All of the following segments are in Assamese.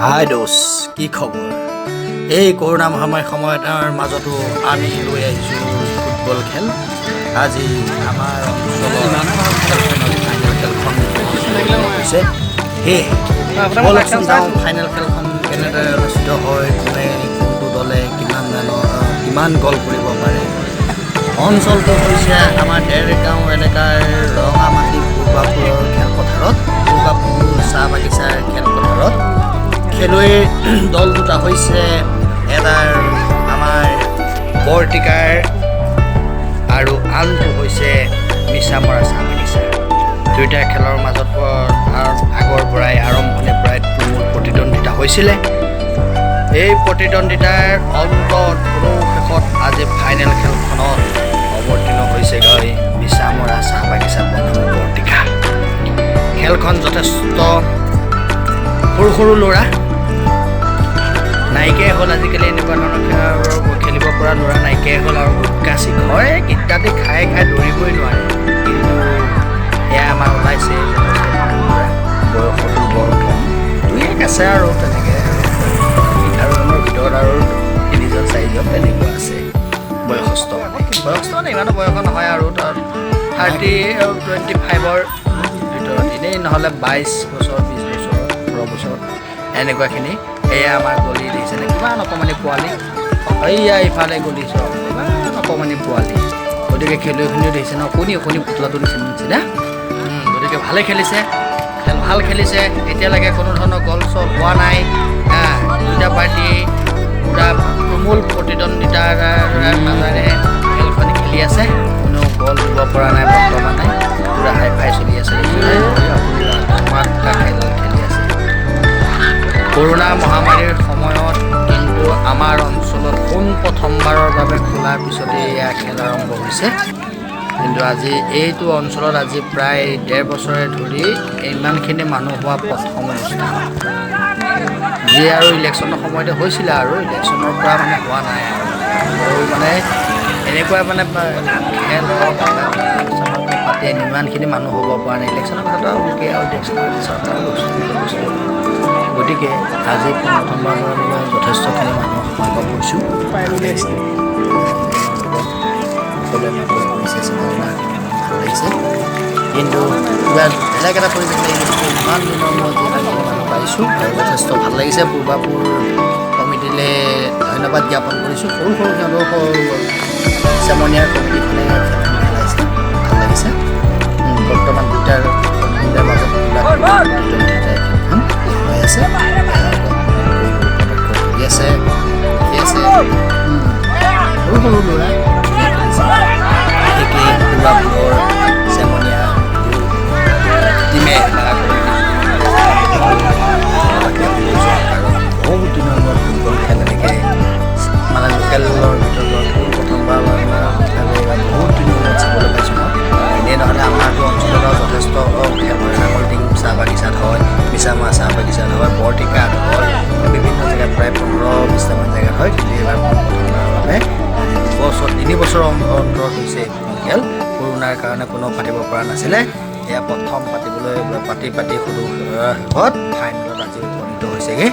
হাই দোষ কি খবৰ এই কৰোনা মহামাৰীৰ সময়ত মাজতো আমি লৈ আহিছোঁ ফুটবল খেল আজি আমাৰ খেলখন হৈছে ফাইনেল খেলখন কেনেদৰে অনুষ্ঠিত হয় কোনে কোনটো দলে কিমান গ'ল কৰিব পাৰে অঞ্চলটো হৈছে আমাৰ ডেৰগাঁও এলেকাৰ ৰঙামাটি পূৰ্বাপুৰৰ খেলপথাৰত পূৰ্বাপুৰ চাহ বাগিচাৰ খেলপথাৰত খেলুৱৈ দল দুটা হৈছে এটাৰ আমাৰ বৰটিকাৰ আৰু আনটো হৈছে মিছামৰা চাহ বাগিচা দুয়োটা খেলৰ মাজত আগৰ পৰাই আৰম্ভণিৰ পৰাই তুমুল প্ৰতিদ্বন্দ্বিতা হৈছিলে এই প্ৰতিদ্বন্দ্বিতাৰ অন্তত শেষত আজি ফাইনেল খেলখনত অৱতীৰ্ণ হৈছেগৈ মিছামৰা চাহ বাগিচা বনাম বৰটিকা খেলখন যথেষ্ট সৰু সৰু ল'ৰা নাইকিয়াই হ'ল আজিকালি এনেকুৱা ধৰণৰ খেলিব পৰা ল'ৰা নাইকিয়াই হ'ল আৰু গুটকা চিখৰ ইত্যাদি খাই দৌৰিবই নোৱাৰে কিন্তু এয়া আমাৰ ওলাইছে বয়সতো বৰ কম দুই এক আছে আৰু তেনেকৈ এঘাৰজনৰ ভিতৰত আৰু তিনিজন চাৰিজন তেনেকুৱা আছে বয়সস্থ মানে ইমানো বয়স নহয় আৰু 25-ৰ ভিতৰত এনেই নহ'লে 22 বছৰ 20 বছৰ 18 বছৰ এনেকুৱাখিনি এয়া আমাৰ গলি দেখিছেনে কিমান অকণমানি পোৱালি এয়া ইফালে গলি চব কিমান অকণমানি পোৱালি গতিকে খেলুৱৈখিনিও দেখিছে ন অকণি পুতলাটো নিচিনা গতিকে ভালে খেলিছে খেল ভাল খেলিছে এতিয়ালৈকে কোনো ধৰণৰ গ'ল চল হোৱা নাই দুটা পাৰ্টি পুৰা তুমুল প্ৰতিদ্বন্দ্বিতাৰ মাজেৰে খেলখন খেলি আছে কোনো গ'ল দিব পৰা নাই বৰ্তমানে পুৰা হাই ফাই চলি আছে খেলি আছে কৰোনা মহামাৰীৰ সময়ত কিন্তু আমাৰ অঞ্চলত প্ৰথমবাৰৰ বাবে খোলাৰ পিছতে এয়া খেল আৰম্ভ হৈছে কিন্তু আজি এইটো অঞ্চলত আজি প্ৰায় 1.5 বছৰে ধৰি ইমানখিনি মানুহ হোৱা প্ৰথম অনুষ্ঠান যি আৰু ইলেকশ্যনৰ সময়তে হৈছিলে আৰু ইলেকশ্যনৰ পৰা মানে হোৱা নাই আৰু মানে এনেকুৱা মানে খেল পাতি ইমানখিনি মানুহ হ'ব পৰা নাই ইলেকশ্যনৰ কথাটো আৰু কি আৰু ইলেকশ্যনৰ চৰকাৰৰ বস্তু গতিকে আজি প্ৰথমবাৰৰ বাবে যথেষ্টখিনি মানুহ সমাগম কৰিছোঁ কিন্তু কিবা বেলেগ এটা পৰিৱেশ লাগিছে ইমান দিনৰ মূৰত মানুহ পাইছোঁ আৰু যথেষ্ট ভাল লাগিছে পূৰ্বাপুৰ কমিটিলৈ ধন্যবাদ জ্ঞাপন কৰিছোঁ সৰু সিহঁতৰ চেমনীয়াৰ কমিটিখনে পেলাইছে ভাল লাগিছে বৰ্তমান দুটাৰ মাজত হৈ আছে আছে সৰু ল'ৰা পূৰ্বাপুৰৰ চেমনীয়া টিমে বহুত দিনৰ মূৰত ফুটবল খেল এনেকৈ মানে লোকেলৰ ভিতৰত প্ৰথমবাৰ বহুত দিনৰ মূৰত চাবলৈ পাইছোঁ মই এনেই নহ'লে আমাৰতো অঞ্চলত যথেষ্ট খেল হয় ডাঙৰ টিম চাহ বাগিচাত হয় মিছামৰা চাহ বাগিচাত হয় বৰটিকাত হয় বিভিন্ন জেগাত প্ৰায় 15-20টামান জেগাত হয় কিন্তু এইবাৰ প্ৰথমবাৰৰ বাবে 3 বছৰ অন্তৰত হৈছে খেল কৰোণাৰ কাৰণে কোনো পাতিব পৰা নাছিলে এয়া প্ৰথম পাতিবলৈ পাতি সৰু শেষত ফাইনেলত আজি উপনীত হৈছেগৈ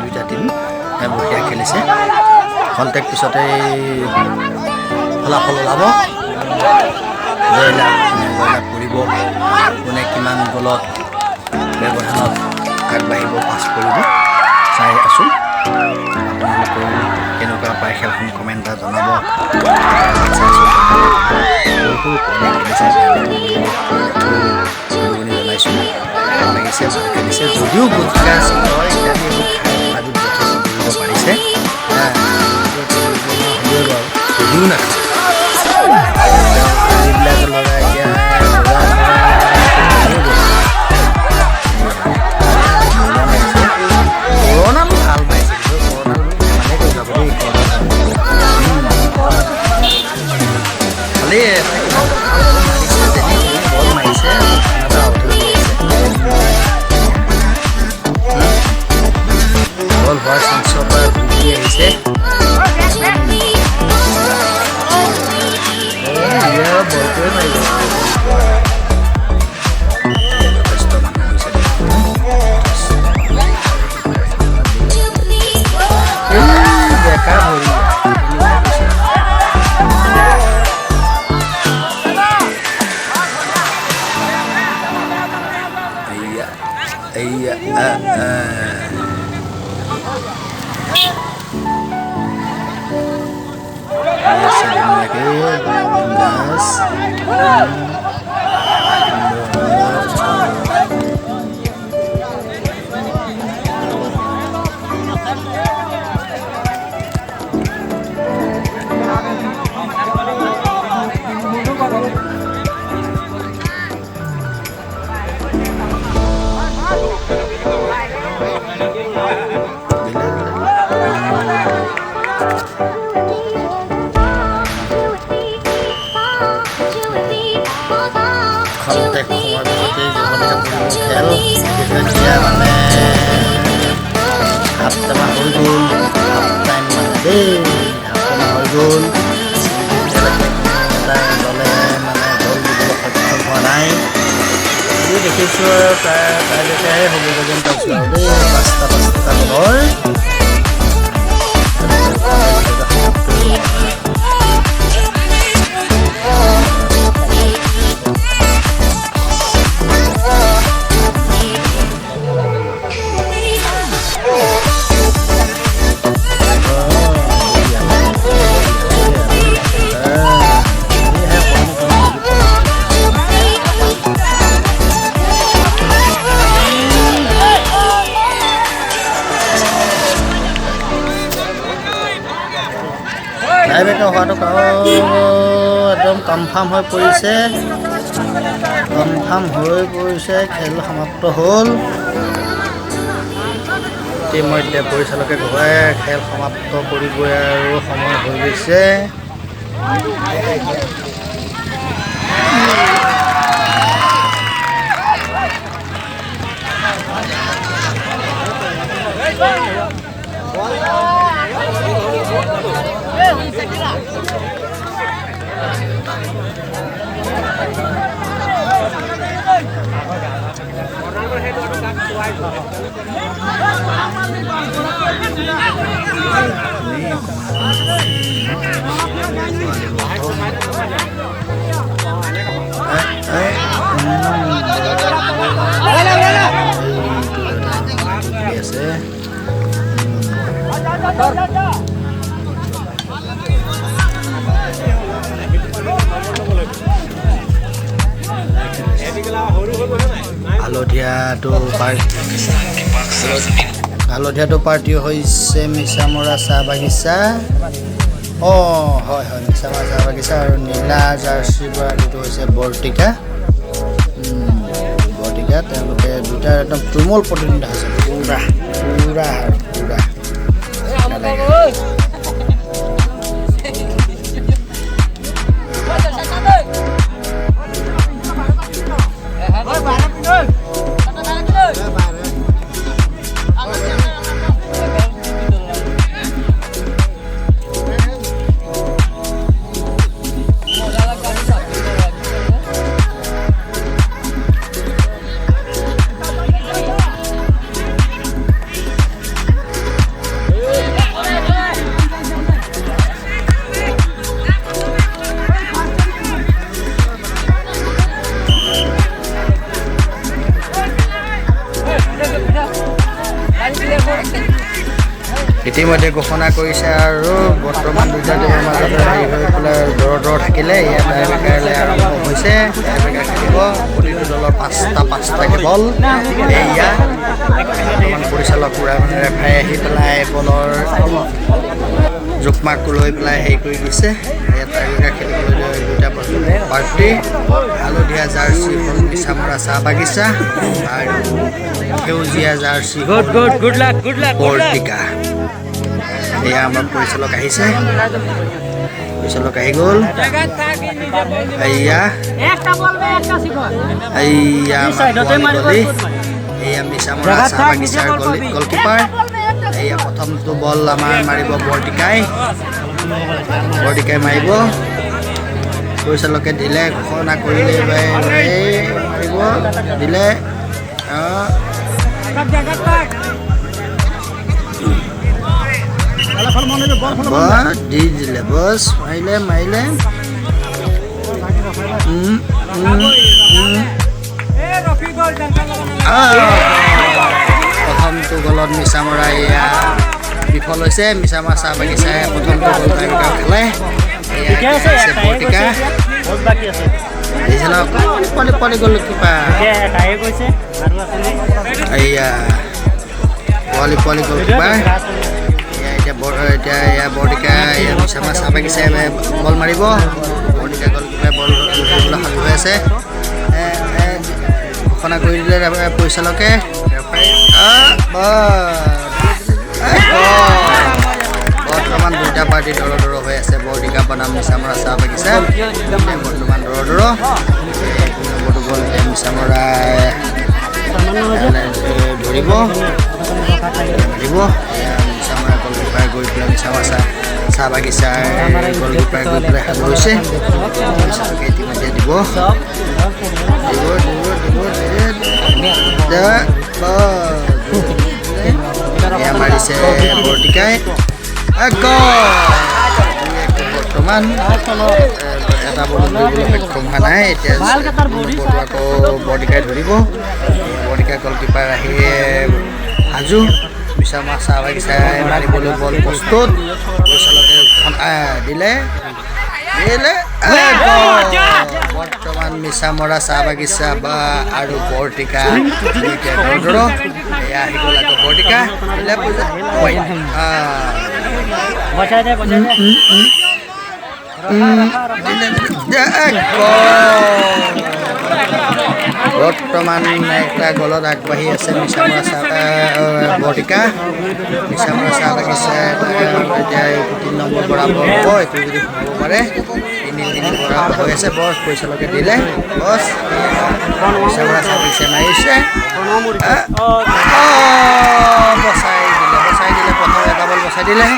দুইটা টিম বঢ়িয়া খেলিছে খন্তেক পিছতে ফলাফল ওলাব জয়লাভ কৰিব কোনে কিমান গ'লত ব্যৱধানত আগবাঢ়িব পাছ কৰিব চাই আছোঁ আপোনালোকেও কেনেকুৱা পায় খেলখন কমেণ্ট এটা জনাব জনাইছোঁ ভাল লাগিছে ভাল খেলিছে যদিও গুটকা চিখৰ ইত্যাদি এইবোৰ খাই তথাপিও যথেষ্ট কৰিব পাৰিছে যদিও নাখায় যিবিলাক ল'ৰা এতিয়া কৰোণাটো ভাল পাইছে ভালেই বল মাৰিছে বল হোৱাৰ চান্সৰ পৰা ঘূৰি আহিছে বলটোৱে মাৰিব যথেষ্ট মানুহ হৈছে খন্তেক সময়ৰ পিছতে খেল যেতিয়া মানে হাফ টাইম হৈ গ'ল দলে মানে গ'ল দিবলৈ সক্ষম হোৱা নাই দেখিছোঁ আৰু প্ৰায় তেতিয়াহে হ'ব যেন পাইছোঁ আৰু দেই 5টা বলৰ টাইব্ৰেকাৰ হোৱাটো একদম কনফাৰ্ম হৈ পৰিছে খেল সমাপ্ত হ'ল ইতিমধ্যে পৰিচালকে ঘূৰাই খেল সমাপ্ত কৰিবই আৰু সময় হৈ গৈছে হালধীয়াটো পাৰ্টি হৈছে মিছামৰা চাহ বাগিচা হয় মিছামৰা চাহ বাগিচা আৰু নীলা জাৰ্চি এইটো হৈছে বৰ্তিকা তেওঁলোকে দুটা একদম তুমুল প্ৰতিদ্বন্দ্বিতা হৈছে পুৰা ইতিমধ্যে ঘোষণা কৰিছে আৰু বৰ্তমান দুটা টিমৰ মাজতে হেৰি হৈ পেলাই দৰ থাকিলে ইয়াত টাইব্ৰেকাৰলৈ আৰম্ভ হৈছে টাইব্ৰেকাৰ খেলিব প্ৰতিটো দলৰ 5টা বল এয়া বৰ্তমান পৰিচালক ৰেফাৰী আহি পেলাই বলৰ জোখমাকটো লৈ পেলাই হেৰি কৰি দিছে ইয়াত টাইব্ৰেকাৰ খেলিবলৈ দুটা পাৰ্টি হালধীয়া জাৰ্চি হ'ল মিছামৰা চাহ বাগিচা আৰু সেউজীয়া জাৰ্চি বৰ্তিকা এয়া আমাৰ পৰিচালক আহিছে পৰিচালক আহি গ'ল এয়া মিছামৰা চাহ বাগিচাৰ গলকিপাৰ এয়া প্ৰথমটো বল আমাৰ মাৰিব বৰ্তিকাই মাৰিব পৰিচালকে দিলে ঘোষণা কৰিলে মাৰিব দিলে দি দিলে বছ মাৰিলে সেইটো গলত মিছা মৰা এয়া বিফল হৈছে। মিছা মৰা চাহ বাগিচাই প্ৰথমটো গ'ল খেলে। বৰটিকা পোৱালি গ'ল কিবা এয়া পোৱালি গ'ল কিবা এতিয়া এয়া বৰটিকা এয়া মিছা মৰা চাহ বাগিচাই বল মাৰিব। বৰটিকা গ'ল কিবা বল ধৰিবলৈ সাজু হৈ আছে। ঘোষণা কৰি দিলে পৰিচালকে। বৰ্তমান দুটা পাৰ্টি দৰ হৈ আছে। বৰটিকা বনাম মিছা মৰা চাহ বাগিচা বৰ্তমান দৰ নম্বৰটো গ'ল মিছা মৰা ধৰিব মিছা মৰা গলকিপাৰ গৈ পেলাই মিছা মৰা চাহ বাগিচাৰ গলকিপাৰ গৈ পেলাই সাজু হৈছে। পৰিচালকে ইতিমধ্যে দিব এয়া মাৰিছে বৰটিকাই। বৰ্তমান এটা বল ধৰিবলৈ সক্ষম হোৱা নাই। এতিয়া আকৌ বৰটিকাই ধৰিব। বৰটিকা গলকিপাৰ আহি সাজু। মিছা মৰা চাহ বাগিচাই মাৰিবলৈ বল প্ৰস্তুত। পৰিচালকে দিলে বৰ্তমান মিছা মৰা চাহ বাগিচা বা আৰু বৰটিকা দৰ এয়া আহি গ'ল আকৌ বৰটিকা বৰ্তমান এটা গলত আগবাঢ়ি আছে মিছা মৰা চাহ বৰটিকা। মিছা মৰা চাহ বাগিচা এতিয়া 3 নম্বৰ বৰাবৰ হ'ব। এইটো যদি সোমাব পাৰে 3 বৰাবৰ হৈ আছে। বছ পৰিচালকে দিলে বছ মিছা মৰা চাহ বাগিচা মাৰিছে। বচাই দিলে প্ৰথম এটা বল বচাই দিলে।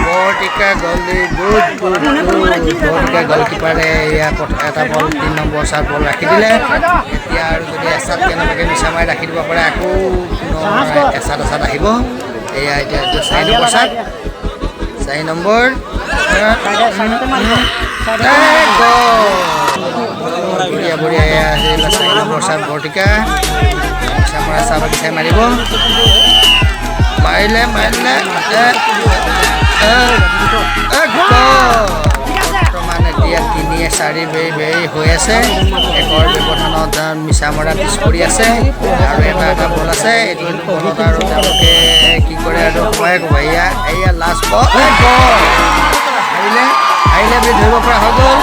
বৰটিকা গ'ল দি বৰটিকা গলকিপাৰে এয়া এটা বল 3 নম্বৰ চাত বল ৰাখি দিলে। এতিয়া আৰু যদি এচাত কেনেবাকৈ মিছা মাৰি ৰাখি দিব পাৰে আকৌ এচাত আহিব। এয়া এতিয়া 4 নম্বৰ চাত 4 নম্বৰ বঢ়িয়া এয়া 4 নম্বৰ চাত বৰটিকা মিছা মৰা চাহ বাগিচাই মাৰিব। মাৰিলে বৰ্তমান এতিয়া 3-4 বেৰি হৈ আছে। একৰ ব্যৱধানত মিছা মৰা পিছ পৰি আছে আৰু এটা বল আছে। এইটো বলত আৰু তেওঁলোকে কি কৰে আৰু সহায় কৰিব। এয়া লাষ্ট বল আহিলে বুলি ধৰিব পৰা হৈ গ'ল।